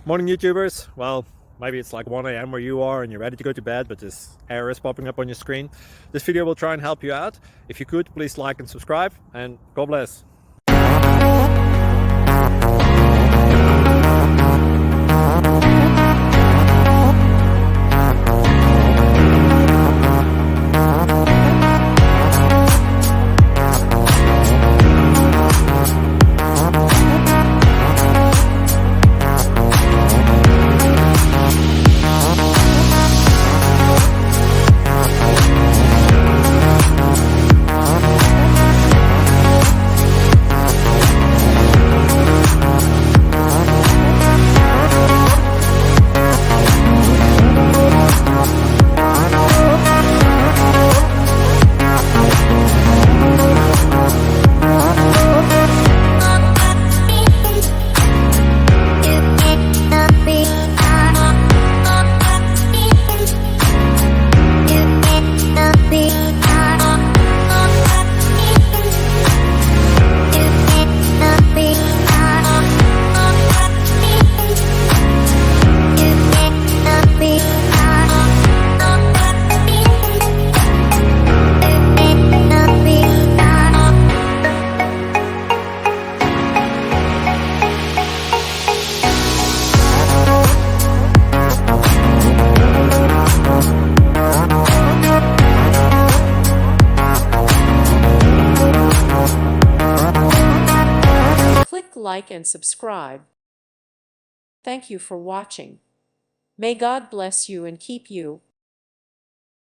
Morning YouTubers. Well, maybe it's like 1 a.m. where you are and you're ready to go to bed, but this error is popping up on your screen. This video will try and help you out. If you could, please like and subscribe, and God bless. Click like and subscribe. Thank you for watching. May God bless you and keep you.